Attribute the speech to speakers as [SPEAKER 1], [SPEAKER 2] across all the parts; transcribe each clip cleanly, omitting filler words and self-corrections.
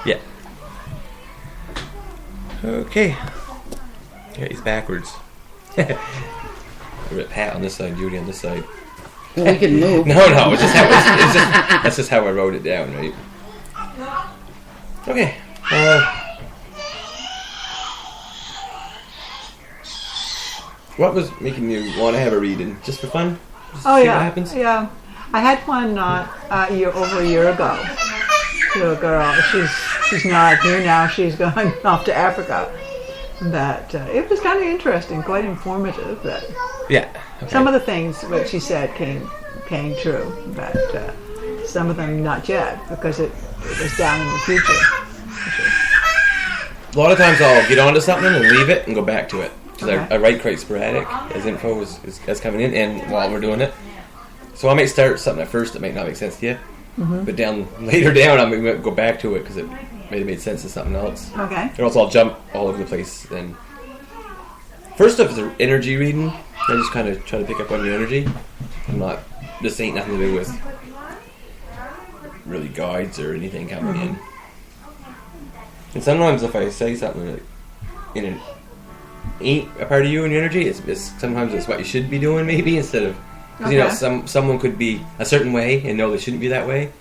[SPEAKER 1] Yeah. Okay. Yeah, he's backwards. Pat on this side, Judy on this side.
[SPEAKER 2] We can move.
[SPEAKER 1] No, it's just that's just how I wrote it down, right? Okay. What was making you want to have a reading? Just for fun? Just
[SPEAKER 3] Oh
[SPEAKER 1] see
[SPEAKER 3] yeah,
[SPEAKER 1] what happens?
[SPEAKER 3] yeah. I had one over a year ago to a girl. She's not here now. She's gone off to Africa. But it was kind of interesting, quite informative. But
[SPEAKER 1] Yeah. Okay.
[SPEAKER 3] some of the things what she said came true, but some of them not yet because it was down in the future.
[SPEAKER 1] A lot of times I'll get onto something and leave it and go back to it. Because
[SPEAKER 3] Okay.
[SPEAKER 1] I write quite sporadic as info is coming in and while we're doing it. So I might start something at first that might not make sense to you.
[SPEAKER 3] Mm-hmm.
[SPEAKER 1] But later down I may go back to it because it may have made sense to something else.
[SPEAKER 3] Okay.
[SPEAKER 1] Or else I'll jump all over the place. And first off is an energy reading. I just kind of try to pick up on your energy. This ain't nothing to do with really guides or anything coming in. And sometimes if I say something that ain't a part of you and your energy, sometimes it's what you should be doing maybe instead of, because someone could be a certain way and know they shouldn't be that way.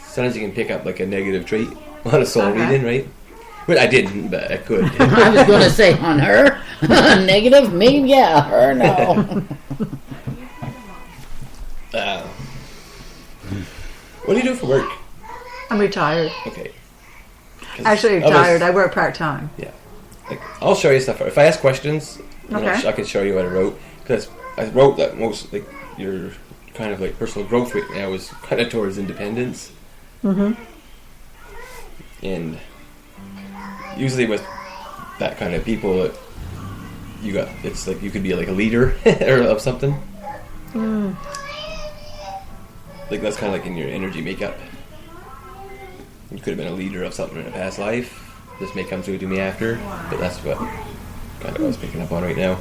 [SPEAKER 1] Sometimes you can pick up like a negative trait on a soul reading, right? But I didn't, but I could.
[SPEAKER 2] I was going to say on her, negative, me, yeah, her, no.
[SPEAKER 1] What do you do for work?
[SPEAKER 3] I'm retired.
[SPEAKER 1] Okay.
[SPEAKER 3] Actually retired. I work part-time.
[SPEAKER 1] Yeah. I'll show you stuff. If I ask questions,
[SPEAKER 3] Okay.
[SPEAKER 1] I can show you what I wrote. Because I wrote that most, like, your kind of like personal growth right now is kind of towards independence.
[SPEAKER 3] Mm-hmm.
[SPEAKER 1] And usually with that kind of people, it's like you could be like a leader or of something.
[SPEAKER 3] Mm.
[SPEAKER 1] Like that's kind of like in your energy makeup. You could have been a leader of something in a past life. This may come through to me after, but that's what kind of I was picking up on right now.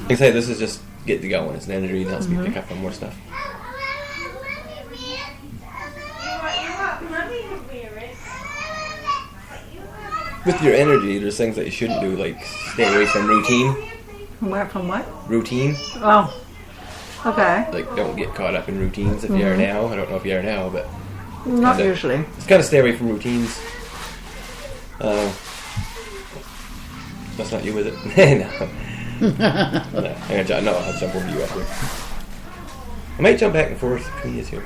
[SPEAKER 1] Like I say, this is just get to going. It's an energy and helps me pick up on more stuff. With your energy, there's things that you shouldn't do, like stay away from routine.
[SPEAKER 3] From what?
[SPEAKER 1] Routine.
[SPEAKER 3] Oh. Okay.
[SPEAKER 1] Like, don't get caught up in routines if you are now. I don't know if you are now, but...
[SPEAKER 3] Not usually.
[SPEAKER 1] Just kind of stay away from routines. That's not you, is it? No. I'll jump over you up there. I might jump back and forth between you two.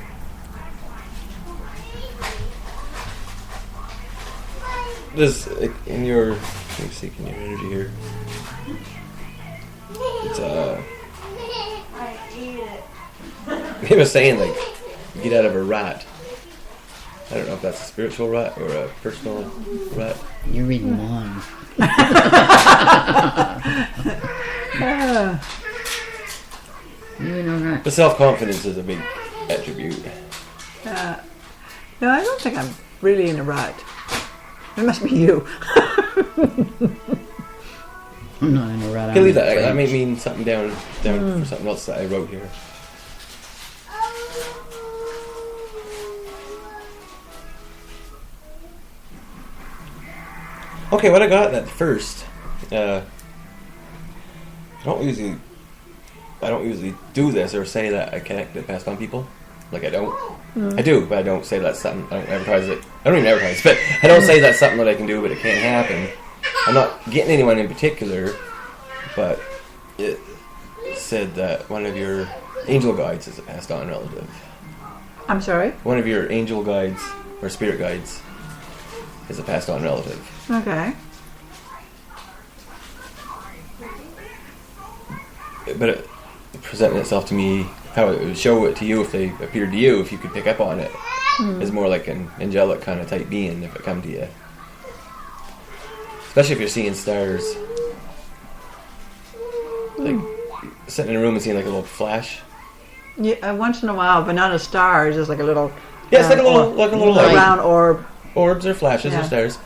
[SPEAKER 1] There's, in your... Let me see, in your energy here. It's, he was saying, like, get out of a rut. I don't know if that's a spiritual rut or a personal rut.
[SPEAKER 2] You're reading mine. You're in a rut.
[SPEAKER 1] But self-confidence is a big attribute.
[SPEAKER 3] No, I don't think I'm really in a rut. It must be you.
[SPEAKER 2] I'm not in a rut.
[SPEAKER 1] Okay, leave that. That may mean something down for something else that I wrote here. Okay, what I got at first, I don't usually do this or say that I connect it past on people. Like I don't. I do, but I don't say that's something. I don't advertise it. I don't even advertise, but I don't say that's something that I can do, but it can't happen. I'm not getting anyone in particular, but it said that one of your angel guides is a passed on relative.
[SPEAKER 3] I'm sorry?
[SPEAKER 1] One of your angel guides or spirit guides is a passed on relative.
[SPEAKER 3] Okay.
[SPEAKER 1] But it presenting itself to me, how it would show it to you if they appeared to you, if you could pick up on it, is more like an angelic kind of type being if it come to you. Especially if you're seeing stars. Like sitting in a room and seeing like a little flash.
[SPEAKER 3] Yeah, once in a while, but not a star. It's just like a little.
[SPEAKER 1] Yeah, it's like a little like
[SPEAKER 3] round orb.
[SPEAKER 1] Orbs or flashes or
[SPEAKER 3] Yeah.
[SPEAKER 1] stars.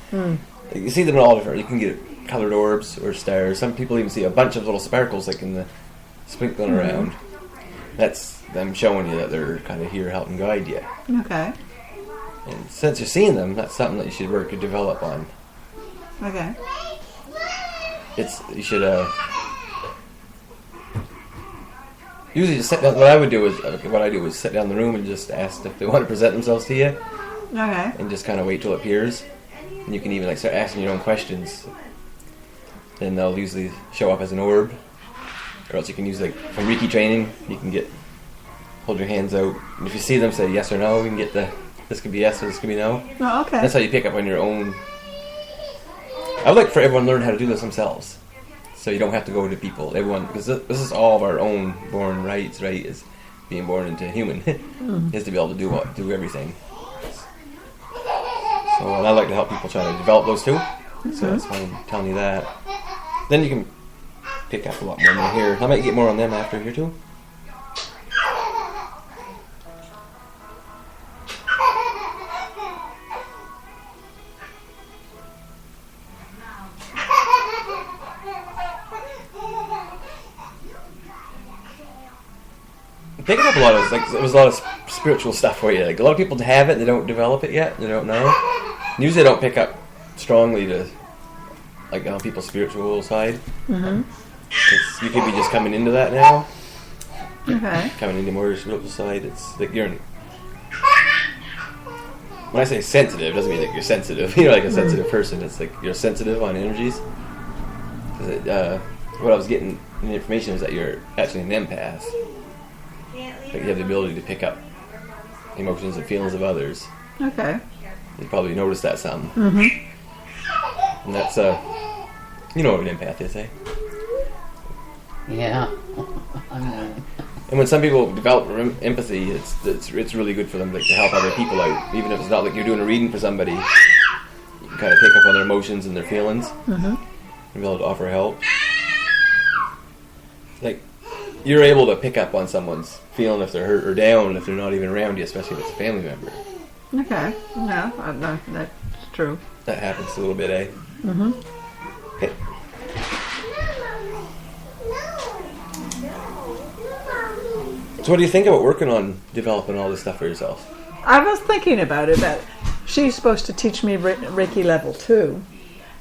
[SPEAKER 1] You see them in all different. You can get colored orbs or stars. Some people even see a bunch of little sparkles like in the sprinkling around. That's them showing you that they're kind of here helping guide you.
[SPEAKER 3] Okay.
[SPEAKER 1] And since you're seeing them, that's something that you should work to develop on.
[SPEAKER 3] Okay.
[SPEAKER 1] You should usually just sit down. What I do is sit down in the room and just ask if they want to present themselves to you,
[SPEAKER 3] Okay.
[SPEAKER 1] and just kind of wait till it appears. And you can even like start asking your own questions. Then they'll usually show up as an orb, or else you can use like from Reiki training. You can hold your hands out, and if you see them, say yes or no. You can get this could be yes or this could be no.
[SPEAKER 3] Oh, okay.
[SPEAKER 1] That's how you pick up on your own. I would like for everyone to learn how to do this themselves, so you don't have to go to people. Everyone, because this is all of our own born rights, right? Is being born into a human is to be able to do everything. So and I like to help people try to develop those too. So that's why I'm telling you that. Then you can pick up a lot more in here. I might get more on them after here too. Picking up a lot of there was a lot of spiritual stuff for you. Like a lot of people have it, they don't develop it yet. They don't know. Usually, they don't pick up strongly to like on people's spiritual side. You could be just coming into that now.
[SPEAKER 3] Okay.
[SPEAKER 1] Coming into more spiritual side. It's like you're. When I say sensitive, it doesn't mean like you're sensitive. You're like a sensitive person. It's like you're sensitive on energies. What I was getting in the information is that you're actually an empath. Like you have the ability to pick up emotions and feelings of others.
[SPEAKER 3] Okay.
[SPEAKER 1] You probably noticed that some. And that's you know what an empath is, eh?
[SPEAKER 2] Yeah. I know.
[SPEAKER 1] And when some people develop empathy, it's really good for them like, to help other people out. Even if it's not like you're doing a reading for somebody, you can kind of pick up on their emotions and their feelings and be able to offer help. Like you're able to pick up on someone's feeling if they're hurt or down if they're not even around you, especially if it's a family member.
[SPEAKER 3] Okay. No, that's true.
[SPEAKER 1] That happens a little bit, eh? Okay. So what do you think about working on developing all this stuff for yourself?
[SPEAKER 3] I was thinking about it, but she's supposed to teach me Reiki level 2.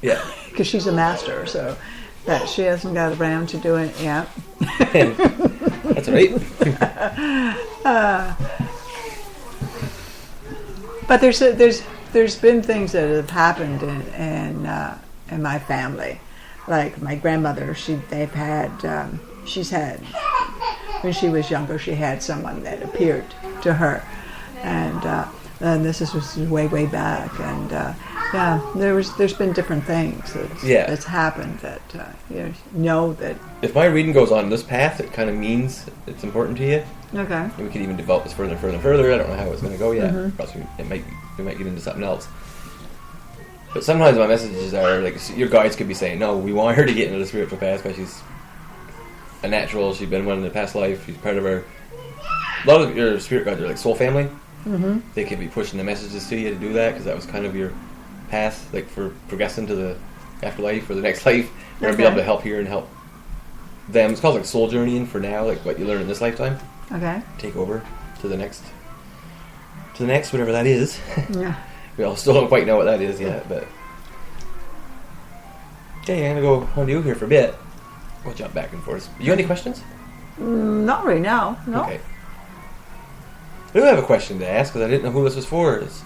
[SPEAKER 1] Yeah.
[SPEAKER 3] Because she's a master, so that she hasn't got around to doing it yet.
[SPEAKER 1] That's right.
[SPEAKER 3] But there's been things that have happened in my family, like my grandmother. She's had when she was younger. She had someone that appeared to her, and this was way back. And there's been different things that's happened that know that.
[SPEAKER 1] If my reading goes on this path, it kind of means it's important to you.
[SPEAKER 3] Okay.
[SPEAKER 1] And we could even develop this further. I don't know how it's going to go yet. Perhaps we might get into something else. But sometimes my messages are like your guides could be saying, "No, we want her to get into the spiritual path because she's a natural. She's been one in the past life. She's part of our." A lot of your spirit guides are like soul family. They could be pushing the messages to you to do that because that was kind of your path, like for progressing to the afterlife or the next life. We're going to be able to help here and help them. It's called like soul journeying for now, like what you learn in this lifetime.
[SPEAKER 3] Okay.
[SPEAKER 1] Take over to the next, whatever that is.
[SPEAKER 3] Yeah.
[SPEAKER 1] We all still don't quite know what that is yet, but okay, I'm gonna go on you here for a bit. We'll jump back and forth. You got any questions?
[SPEAKER 3] Not right now. No.
[SPEAKER 1] Okay. I do have a question to ask because I didn't know who this was for. It's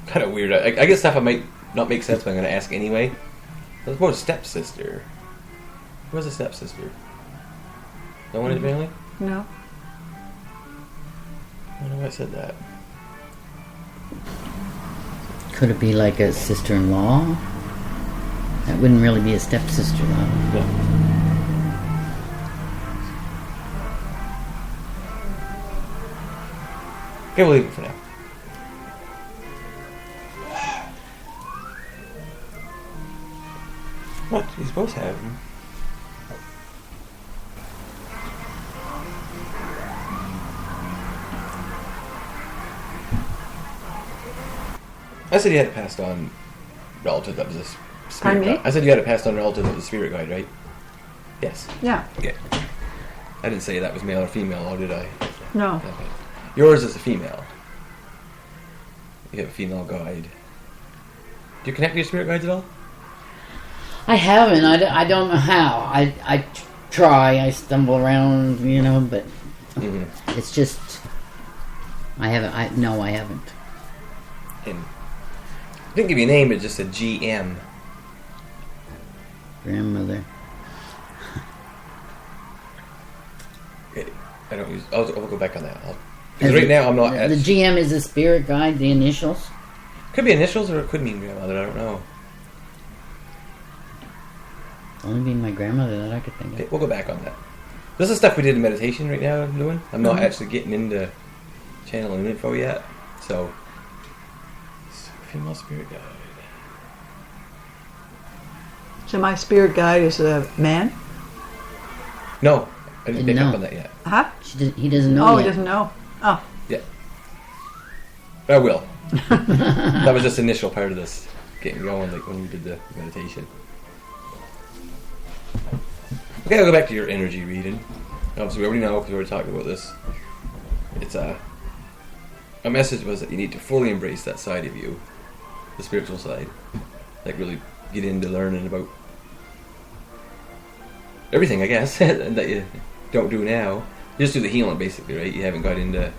[SPEAKER 1] kind of weird. I guess stuff that might not make sense, but I'm going to ask anyway. It was about a stepsister. Who was a stepsister? No one in the family?
[SPEAKER 3] No.
[SPEAKER 1] I don't know why I said that.
[SPEAKER 2] Could it be like a sister-in-law? That wouldn't really be a stepsister, though.
[SPEAKER 1] No. Okay, we'll leave it for now. What? You're supposed to have them. I said you had it passed on relative that was a spirit
[SPEAKER 3] Pardon me?
[SPEAKER 1] guide. I said you had it passed on relative that was a spirit guide, right? Yes.
[SPEAKER 3] Yeah.
[SPEAKER 1] Okay. I didn't say that was male or female, or did I?
[SPEAKER 3] No.
[SPEAKER 1] Okay. Yours is a female. You have a female guide. Do you connect to your spirit guides at all?
[SPEAKER 2] I haven't. I don't know how. I try. I stumble around, but it's just... I haven't. No, I haven't.
[SPEAKER 1] And I didn't give you a name, but just a GM.
[SPEAKER 2] Grandmother.
[SPEAKER 1] I don't use... I'll go back on that. Because right now I'm not...
[SPEAKER 2] The GM is a spirit guide, the initials?
[SPEAKER 1] Could be initials or it could mean grandmother, I don't know.
[SPEAKER 2] Only being my grandmother that I could think of.
[SPEAKER 1] Okay, we'll go back on that. This is stuff we did in meditation right now I'm doing. I'm not actually getting into channeling info yet. So, female spirit guide.
[SPEAKER 3] So my spirit guide is a man?
[SPEAKER 1] No, I didn't pick
[SPEAKER 2] No.
[SPEAKER 1] up on that yet.
[SPEAKER 3] Huh?
[SPEAKER 2] He doesn't know
[SPEAKER 3] Oh,
[SPEAKER 2] yet.
[SPEAKER 3] he doesn't know. Oh.
[SPEAKER 1] Yeah. I will. That was just the initial part of this. Getting going, like when we did the meditation. Okay, I'll go back to your energy reading. Obviously, we already know because we already talked about this. It's a message was that you need to fully embrace that side of you, the spiritual side. Like really get into learning about everything, I guess, that you don't do now. You just do the healing, basically, right? You haven't got into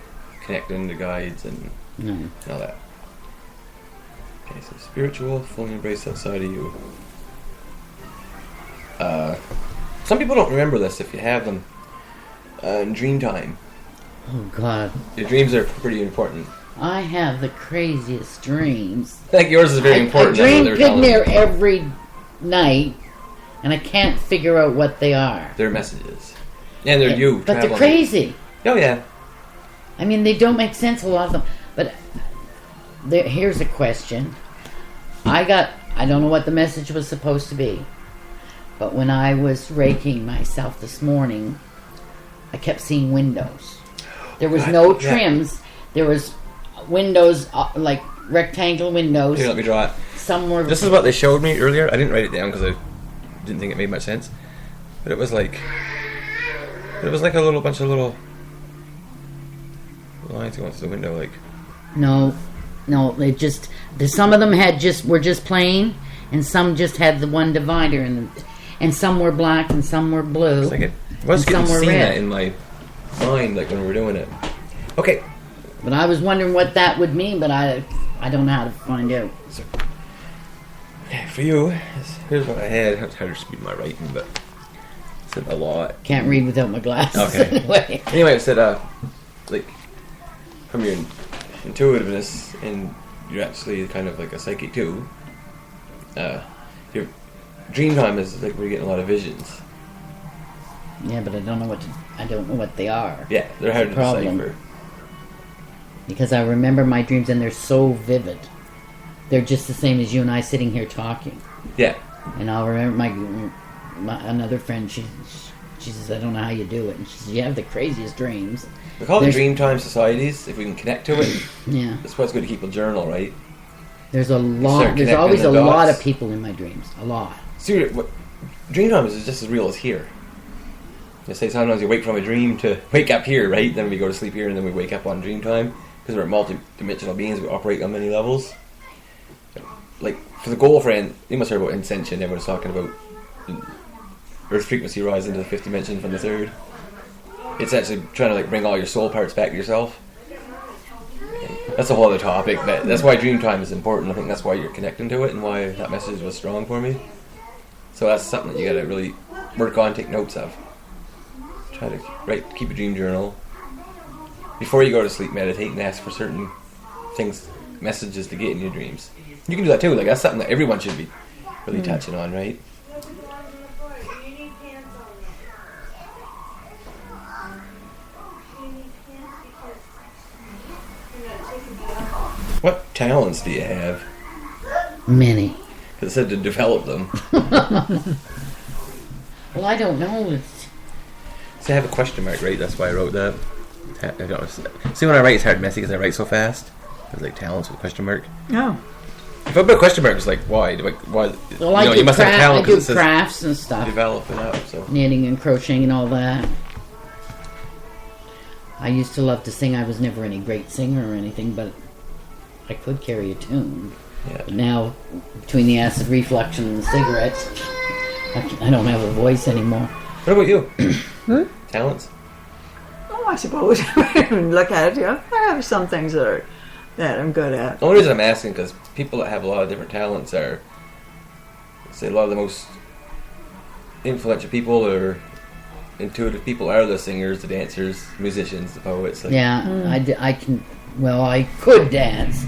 [SPEAKER 1] connecting to guides and all that. Okay, so spiritual, fully embrace that side of you. Some people don't remember this if you have them in dream time.
[SPEAKER 2] Oh, God.
[SPEAKER 1] Your dreams are pretty important.
[SPEAKER 2] I have the craziest dreams.
[SPEAKER 1] I think yours is very important.
[SPEAKER 2] I
[SPEAKER 1] That's what
[SPEAKER 2] dream
[SPEAKER 1] they're telling me.
[SPEAKER 2] Pygmere every night, and I can't figure out what they are.
[SPEAKER 1] They're messages. And they're you.
[SPEAKER 2] But they're
[SPEAKER 1] traveling.
[SPEAKER 2] crazy.
[SPEAKER 1] Oh, yeah.
[SPEAKER 2] I mean, they don't make sense, a lot of them. But here's a question. I don't know what the message was supposed to be, but when I was raking myself this morning, I kept seeing windows. There was no trims. There was windows, like rectangle windows.
[SPEAKER 1] Here, let me draw it.
[SPEAKER 2] Some were...
[SPEAKER 1] This is what they showed me earlier. I didn't write it down because I didn't think it made much sense. But it was like a little bunch of little lines going through the window, like...
[SPEAKER 2] No, they just... Some of them were just plain, and some just had the one divider, and some were black, and some were blue.
[SPEAKER 1] It's like it was
[SPEAKER 2] and some
[SPEAKER 1] getting
[SPEAKER 2] were
[SPEAKER 1] seen
[SPEAKER 2] red.
[SPEAKER 1] that in my mind, like when we were doing it. Okay.
[SPEAKER 2] But I was wondering what that would mean, but I don't know how to find out.
[SPEAKER 1] So, for you, here's what I had. It's hard to read my writing, but it said a lot.
[SPEAKER 2] Can't read without my glasses.
[SPEAKER 1] Okay. Anyway, it said, like, from your intuitiveness, and you're actually kind of like a psychic too. Your dream time is like where you're getting a lot of visions.
[SPEAKER 2] Yeah, but I don't know what they are.
[SPEAKER 1] Yeah, they're hard to
[SPEAKER 2] Problem.
[SPEAKER 1] decipher.
[SPEAKER 2] Because I remember my dreams, and they're so vivid. They're just the same as you and I sitting here talking.
[SPEAKER 1] Yeah.
[SPEAKER 2] And I'll remember my another friend. She says, I don't know how you do it. And she says, you have the craziest dreams.
[SPEAKER 1] We call them Dreamtime Societies, if we can connect to it.
[SPEAKER 2] Yeah.
[SPEAKER 1] That's why it's good to keep a journal, right?
[SPEAKER 2] There's
[SPEAKER 1] start
[SPEAKER 2] There's always
[SPEAKER 1] connecting
[SPEAKER 2] a
[SPEAKER 1] the
[SPEAKER 2] lot
[SPEAKER 1] dots.
[SPEAKER 2] of people in my dreams. A lot.
[SPEAKER 1] See, Dreamtime is just as real as here. They say sometimes you wake from a dream to wake up here, right? Then we go to sleep here, and then we wake up on Dreamtime. Because we're multi-dimensional beings, we operate on many levels. Like, for the goal friend, you must have heard about Ascension. Everyone's talking about Earth frequency rise into the fifth dimension from the third. It's actually trying to like bring all your soul parts back to yourself. That's a whole other topic. That's why Dreamtime is important. I think that's why you're connecting to it and why that message was strong for me. So that's something that you gotta really work on, take notes of. Try to keep a dream journal. Before you go to sleep, meditate and ask for certain things, messages to get in your dreams. You can do that too. Like that's something that everyone should be really touching on, right? What talents do you have?
[SPEAKER 2] Many.
[SPEAKER 1] It said to develop them.
[SPEAKER 2] Well, I don't know.
[SPEAKER 1] See, I have a question mark, right? That's why I wrote that. I don't know. See, when I write, it's hard and messy because I write so fast. It's like talents with a question mark.
[SPEAKER 3] No.
[SPEAKER 1] If I put a question mark, it's like, why? Why?
[SPEAKER 2] Well, I do crafts and stuff.
[SPEAKER 1] Develop it up, so.
[SPEAKER 2] Knitting and crocheting and all that. I used to love to sing. I was never any great singer or anything, but I could carry a tune.
[SPEAKER 1] Yeah.
[SPEAKER 2] But now, between the acid reflux and the cigarettes, I don't have a voice anymore.
[SPEAKER 1] What about you? Talents?
[SPEAKER 3] Oh, I suppose. Look at it, yeah. I have some things that I'm good at.
[SPEAKER 1] The only reason I'm asking because people that have a lot of different talents are, say, a lot of the most influential people or intuitive people are the singers, the dancers, musicians, the poets. Like,
[SPEAKER 2] Yeah, I can. Well, I could dance.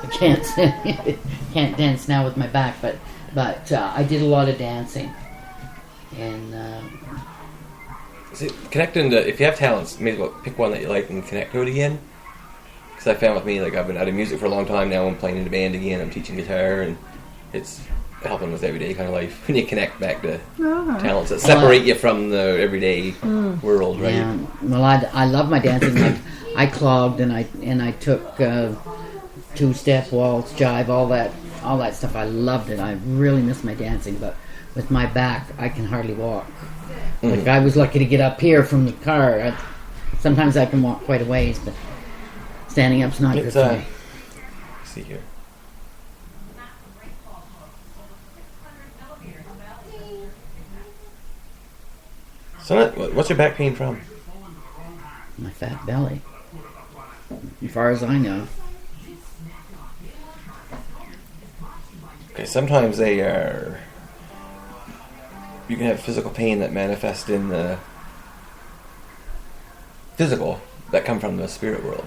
[SPEAKER 2] I can't dance now with my back, but I did a lot of dancing, and
[SPEAKER 1] see, connecting to, if you have talents, may as well pick one that you like and connect to it again. Because I found with me, like, I've been out of music for a long time now. I'm playing in a band again. I'm teaching guitar, and it's helping with everyday kind of life when you connect back to talents that separate you from the everyday world, right?
[SPEAKER 2] yeah. Well, I love my dancing. Like I clogged and I took two-step, waltz, jive, all that stuff. I loved it. I really miss my dancing, but with my back, I can hardly walk. Like I was lucky to get up here from the car. Sometimes I can walk quite a ways, but standing up's not good for me.
[SPEAKER 1] Let's see here. So, what's your back pain from?
[SPEAKER 2] My fat belly. As far as I know.
[SPEAKER 1] Okay, sometimes they are. You can have physical pain that manifests in the physical that come from the spirit world.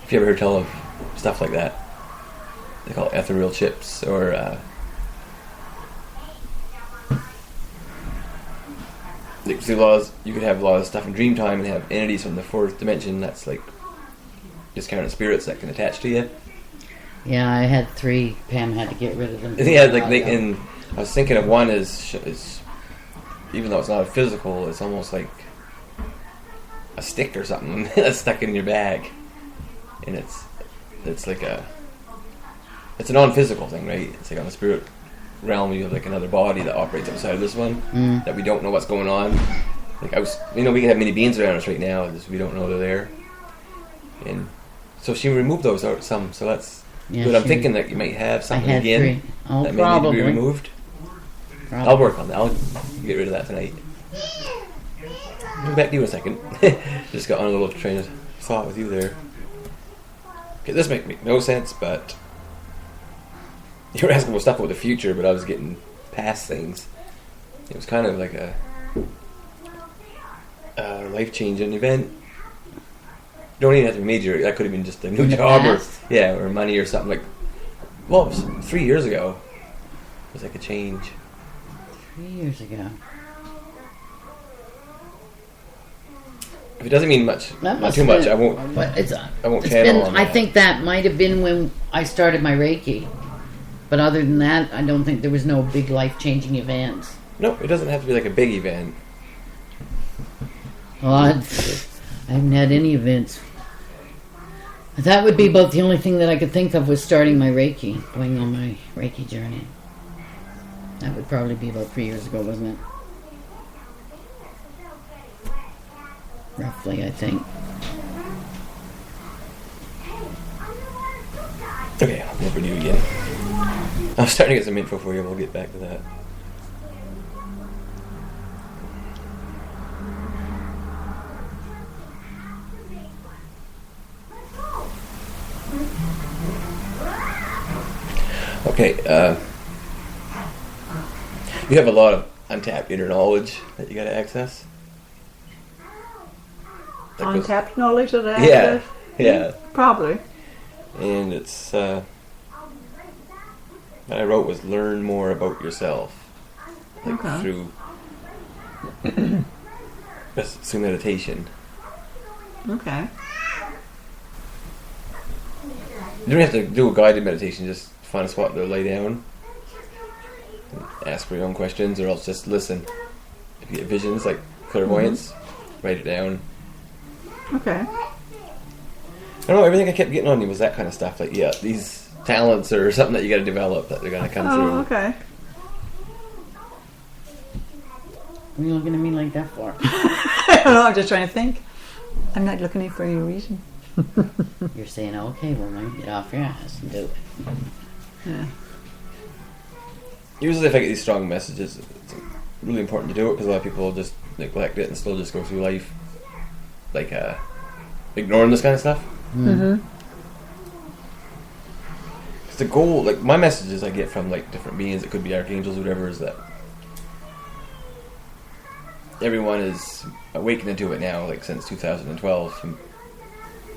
[SPEAKER 1] If you ever heard tell of stuff like that, they call it ethereal chips, or you could have a lot of stuff in dream time and have entities from the fourth dimension that's like discounted spirits that can attach to you.
[SPEAKER 2] Yeah, I had 3. Pam had to get rid of them.
[SPEAKER 1] Yeah, like and I was thinking of one is even though it's not a physical, it's almost like a stick or something that's stuck in your bag, and it's like it's a non-physical thing, right? It's like on the spirit realm you have like another body that operates outside of this one that we don't know what's going on. Like we can have many beings around us right now, just we don't know they're there. And so she removed those out some, so that's good. I'm thinking that you might have something again
[SPEAKER 2] 3. Oh,
[SPEAKER 1] that
[SPEAKER 2] probably.
[SPEAKER 1] may need to be removed.
[SPEAKER 2] Probably.
[SPEAKER 1] I'll work on that. I'll get rid of that tonight. I'll be back to you in a second. Just got on a little train of thought with you there. Okay, this make no sense, but you were asking about stuff about the future, but I was getting past things. It was kind of like a life-changing event. You don't even have to be major. That could have been just a new job or money or something. Like, well, it was 3 years ago. It was like a change.
[SPEAKER 2] 3 years ago.
[SPEAKER 1] If it doesn't mean much, not too much, I won't.
[SPEAKER 2] But
[SPEAKER 1] I won't channel on that.
[SPEAKER 2] I think that might have been when I started my Reiki. But other than that, I don't think there was no big life-changing events.
[SPEAKER 1] No, it doesn't have to be like a big event.
[SPEAKER 2] Well, I haven't had any events. That would be about the only thing that I could think of was starting my Reiki, going on my Reiki journey. That would probably be about 3 years ago, wasn't it? Roughly, I think.
[SPEAKER 1] Okay, I'll never do again. I'm starting to get some info for you. We'll get back to that. Okay, you have a lot of untapped inner knowledge that you got to access.
[SPEAKER 3] Untapped knowledge that I
[SPEAKER 1] Yeah,
[SPEAKER 3] access?
[SPEAKER 1] yeah.
[SPEAKER 3] Probably.
[SPEAKER 1] And it's what I wrote was learn more about yourself, like through meditation.
[SPEAKER 3] Okay.
[SPEAKER 1] You don't have to do a guided meditation. Just find a spot to lay down, and ask for your own questions, or else just listen. If you get visions like clairvoyance, write it down.
[SPEAKER 3] Okay.
[SPEAKER 1] I don't know, everything I kept getting on you was that kind of stuff. Like, yeah, these talents or something that you got to develop that they're going to come through.
[SPEAKER 3] Oh, okay.
[SPEAKER 2] What are you looking at me like that for?
[SPEAKER 3] I don't know, I'm just trying to think. I'm not looking for any reason.
[SPEAKER 2] You're saying, okay, woman, get off your ass and do it.
[SPEAKER 3] Yeah.
[SPEAKER 1] Usually if I get these strong messages, it's really important to do it because a lot of people just neglect it and still just go through life like ignoring this kind of stuff.
[SPEAKER 3] Mm-hmm.
[SPEAKER 1] Because the goal, like my messages I get from like different beings, it could be archangels, whatever, is that everyone is awakening to it now, like since 2012. And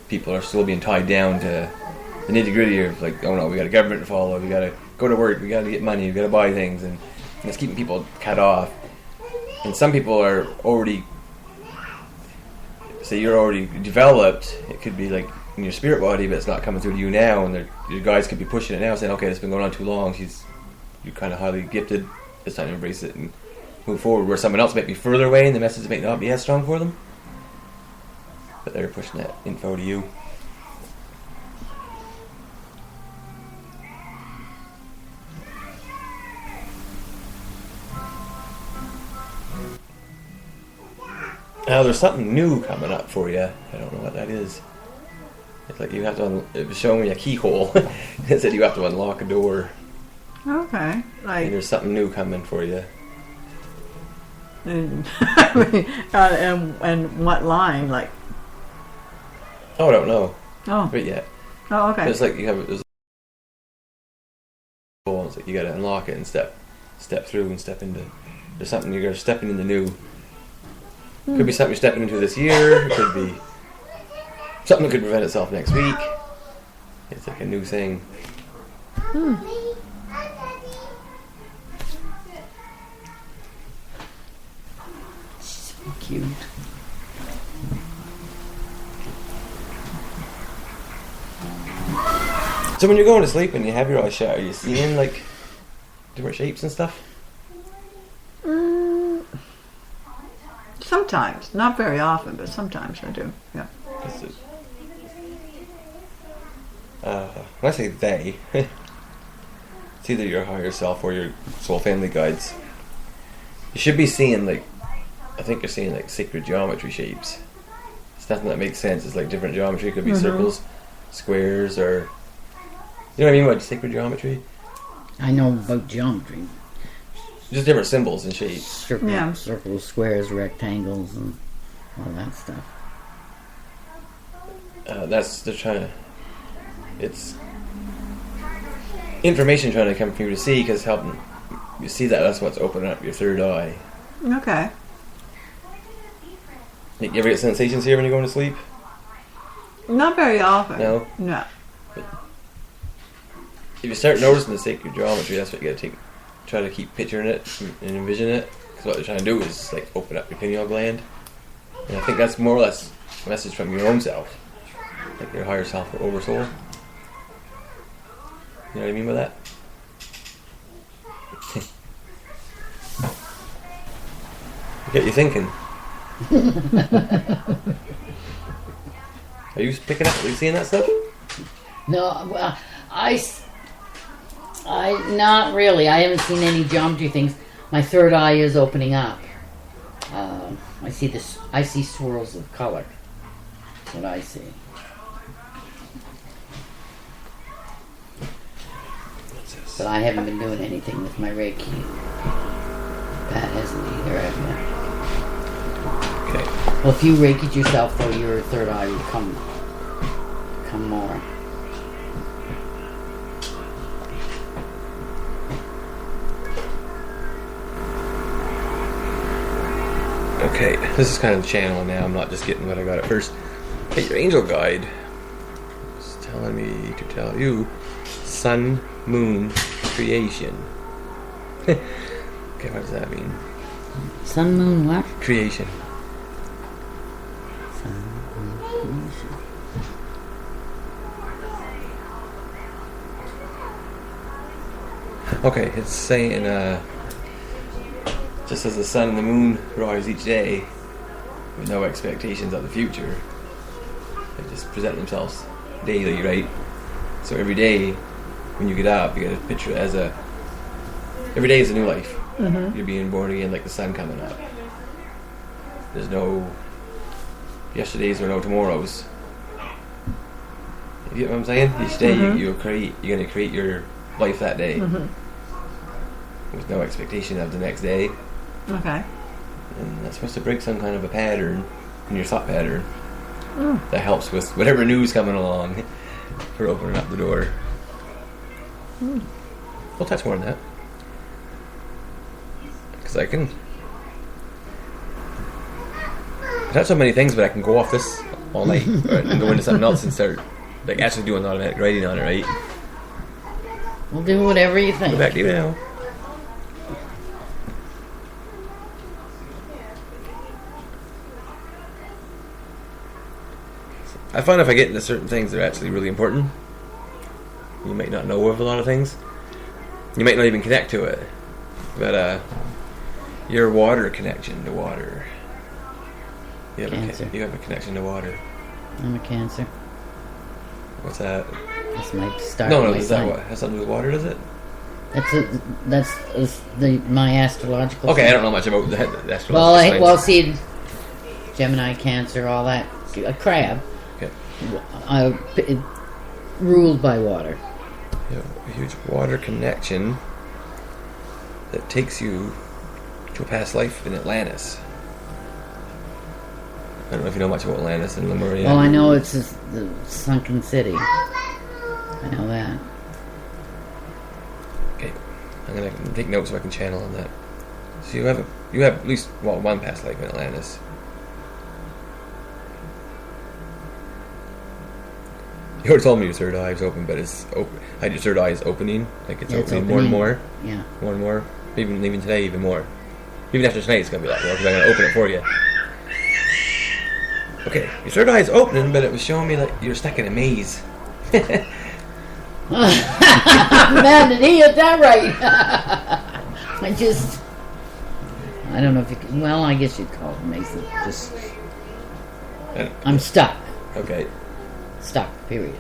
[SPEAKER 1] people are still being tied down to the nitty gritty of like, oh no, we got a government to follow, we got to go to work, we got to get money, we got to buy things, and it's keeping people cut off. And some people are already, say you're already developed, it could be like in your spirit body, but it's not coming through to you now, and your guides could be pushing it now, saying, okay, it's been going on too long, you're kind of highly gifted, it's time to embrace it and move forward, where someone else might be further away and the message might not be as strong for them, but they're pushing that info to you. Now there's something new coming up for you. I don't know what that is. It's like you have to. It was showing me a keyhole. It said you have to unlock a door.
[SPEAKER 3] Okay. Like.
[SPEAKER 1] And there's something new coming for you.
[SPEAKER 3] And, and what line? Like.
[SPEAKER 1] Oh, I don't know.
[SPEAKER 3] Oh.
[SPEAKER 1] But yet.
[SPEAKER 3] Oh, okay.
[SPEAKER 1] It's like you have. It's like you got to unlock it and step through and step into. There's something you're stepping into new. Could be something you're stepping into this year. It could be something that could present itself next week. It's like a new thing.
[SPEAKER 2] She's so cute.
[SPEAKER 1] So when you're going to sleep and you have your eyes shut, are you seeing like different shapes and stuff?
[SPEAKER 3] Sometimes, not very often, but sometimes I do. Yeah.
[SPEAKER 1] When I say they, it's either your higher self or your soul family guides. You should be seeing I think you're seeing like sacred geometry shapes. It's nothing that makes sense. It's like different geometry. It could be circles, squares, or you know what I mean by sacred geometry?
[SPEAKER 2] I know about geometry.
[SPEAKER 1] Just different symbols and shapes.
[SPEAKER 2] Circles, squares, rectangles, and all that stuff.
[SPEAKER 1] They're trying to. It's information trying to come for you to see, because helping you see that's what's opening up your third eye.
[SPEAKER 3] Okay.
[SPEAKER 1] You ever get sensations here when you're going to sleep?
[SPEAKER 3] Not very often.
[SPEAKER 1] No?
[SPEAKER 3] No.
[SPEAKER 1] If you start noticing the sacred geometry, that's what you got to try to keep picturing it and envision it. Because what they're trying to do is like open up your pineal gland. And I think that's more or less a message from your own self. Like your higher self or oversoul. You know what I mean by that? Get you thinking. Are you picking up? Are you seeing that stuff?
[SPEAKER 2] No, well, I not really. I haven't seen any geometry things. My third eye is opening up. I see this. I see swirls of color. That's what I see. But I haven't been doing anything with my Reiki. Pat hasn't either, have you?
[SPEAKER 1] Okay.
[SPEAKER 2] Well, if you Reiki'd yourself, though, your third eye would come more.
[SPEAKER 1] Okay, this is kind of the channel now. I'm not just getting what I got at first. Hey, your angel guide is telling me to tell you sun, moon, creation. Okay, what does that mean?
[SPEAKER 2] Sun, moon, what?
[SPEAKER 1] Creation.
[SPEAKER 2] Sun, moon, creation.
[SPEAKER 1] Okay, it's saying, just as the sun and the moon rise each day with no expectations of the future, they just present themselves daily, right? So every day when you get up, you got to picture it as every day is a new life. Mm-hmm. You're being born again, like the sun coming up. There's no yesterdays or no tomorrows. You get what I'm saying? Each day you're going to create your life that day with no expectation of the next day.
[SPEAKER 3] Okay.
[SPEAKER 1] And that's supposed to break some kind of a pattern in your thought pattern that helps with whatever news coming along for opening up the door. We'll touch more on that. Because I can touch so many things, but I can go off this all night and go into something else and start like actually doing automatic writing on it, right?
[SPEAKER 2] We'll do whatever you think.
[SPEAKER 1] Go back to you now. I find if I get into certain things that are actually really important, you might not know of a lot of things. You might not even connect to it. But your water connection to water. You have a connection to water.
[SPEAKER 2] I'm a Cancer.
[SPEAKER 1] What's that?
[SPEAKER 2] This might start.
[SPEAKER 1] No,
[SPEAKER 2] my
[SPEAKER 1] is
[SPEAKER 2] sign.
[SPEAKER 1] that what has something to do with water, does it?
[SPEAKER 2] That's my astrological.
[SPEAKER 1] Okay,
[SPEAKER 2] sign.
[SPEAKER 1] I don't know much about the astrological
[SPEAKER 2] Well,
[SPEAKER 1] signs.
[SPEAKER 2] see, Gemini, Cancer, all that. A crab.
[SPEAKER 1] Okay.
[SPEAKER 2] Ruled by water.
[SPEAKER 1] Yeah, a huge water connection that takes you to a past life in Atlantis. I don't know if you know much about Atlantis and Lemuria.
[SPEAKER 2] Well, I know it's the sunken city. I know that.
[SPEAKER 1] Okay, I'm gonna take notes so I can channel on that. So you have at least one past life in Atlantis. You already told me your third eye is open, but it's open. Your third eye is opening, like it's opening more and more.
[SPEAKER 2] Yeah.
[SPEAKER 1] More and more. Even today, even more. Even after tonight, it's gonna be like more because I'm gonna open it for you. Okay, your third eye is opening, but it was showing me like you're stuck in a maze.
[SPEAKER 2] Man, did he get that right? I don't know if you can, well, I guess you'd call it amazing. I'm stuck.
[SPEAKER 1] Okay.
[SPEAKER 2] Stuck, period.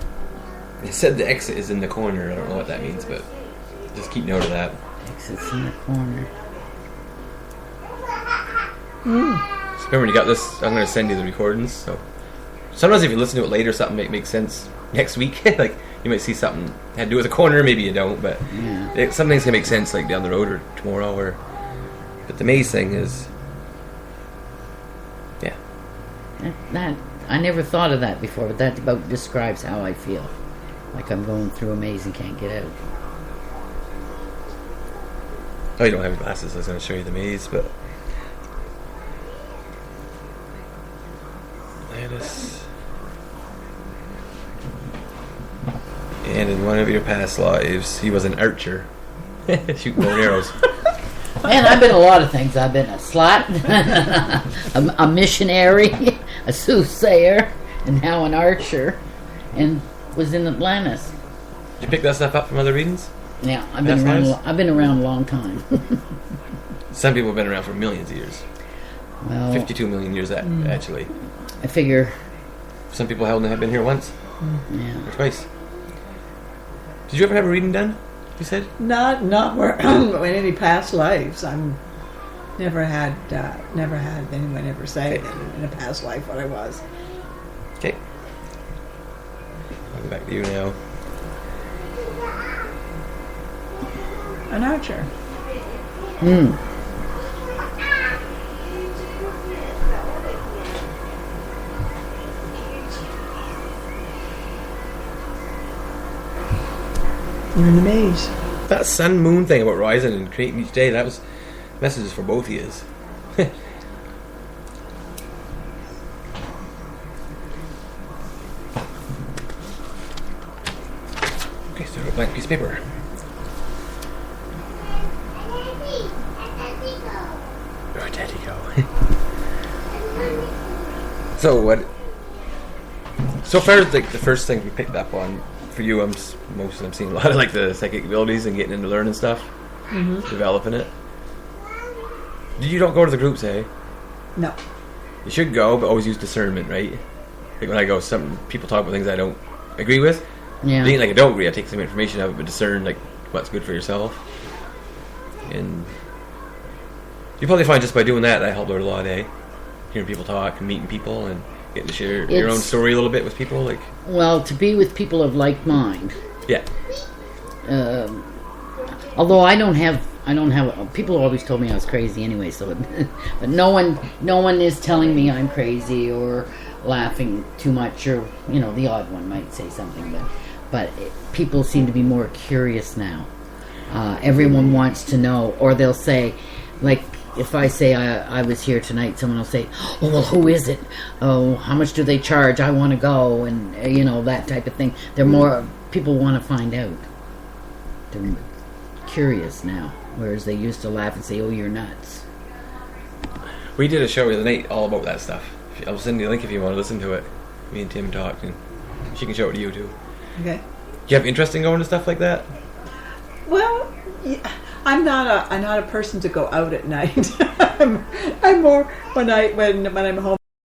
[SPEAKER 1] It said the exit is in the corner. I don't know what that means, but just keep note of that.
[SPEAKER 2] Exit's in the corner.
[SPEAKER 1] So remember when you got this, I'm going to send you the recordings. So sometimes if you listen to it later, something might make sense next week. Like you might see something had to do with a corner, maybe you don't, but some things can make sense like down the road or tomorrow. But the maze thing is,
[SPEAKER 2] That I never thought of that before, but that about describes how I feel. Like I'm going through a maze and can't get out.
[SPEAKER 1] oh, you don't have your glasses. I was going to show you the maze, but Atlantis. And in one of your past lives, he was an archer, shooting bow and arrows.
[SPEAKER 2] Man, I've been a lot of things. I've been a slut, a missionary, a soothsayer, and now an archer, and was in Atlantis.
[SPEAKER 1] Did you pick that stuff up from other readings?
[SPEAKER 2] Yeah,
[SPEAKER 1] That's nice.
[SPEAKER 2] I've been around a long time.
[SPEAKER 1] Some people have been around for millions of years.
[SPEAKER 2] Well,
[SPEAKER 1] 52 million years, actually.
[SPEAKER 2] I figure.
[SPEAKER 1] Some people have been here once
[SPEAKER 2] Yeah.
[SPEAKER 1] or twice. Did you ever have a reading done? You said?
[SPEAKER 3] Not where in any past lives. I'm never had anyone ever say in a past life what I was.
[SPEAKER 1] Okay. I'll go back to you now.
[SPEAKER 3] An archer. You're in the maze.
[SPEAKER 1] That sun moon thing about rising and creating each day, that was messages for both of you. Okay, so a blank piece of paper. Oh, Daddy go. So what? So far, like the first thing we picked up on for you, I'm seeing a lot of like the psychic abilities and getting into learning stuff, developing it. You don't go to the groups, eh?
[SPEAKER 3] No.
[SPEAKER 1] You should go, but always use discernment, right? Like when I go, some people talk about things I don't agree with.
[SPEAKER 2] Yeah.
[SPEAKER 1] Being like I don't agree, I take some information out of it, but discern like what's good for yourself. And you probably find just by doing that, I helped learn a lot, eh? Hearing people talk and meeting people and getting to share your own story a little bit with people, like.
[SPEAKER 2] Well, to be with people of like mind.
[SPEAKER 1] Yeah.
[SPEAKER 2] Although I don't have. People always told me I was crazy anyway. So, but no one is telling me I'm crazy or laughing too much, or the odd one might say something. But people seem to be more curious now. Everyone wants to know, or they'll say, like, if I say I was here tonight, someone will say, "Oh, well, who is it? Oh, how much do they charge? I want to go," and that type of thing. They're more people want to find out. They're curious now, whereas they used to laugh and say, "Oh, you're nuts."
[SPEAKER 1] We did a show the other night all about that stuff. I'll send you a link if you want to listen to it. Me and Tim talked, and she can show it to you too.
[SPEAKER 3] Okay.
[SPEAKER 1] Do you have interest in going to stuff like that?
[SPEAKER 3] Well, yeah, I'm not a person to go out at night. I'm more when I'm home.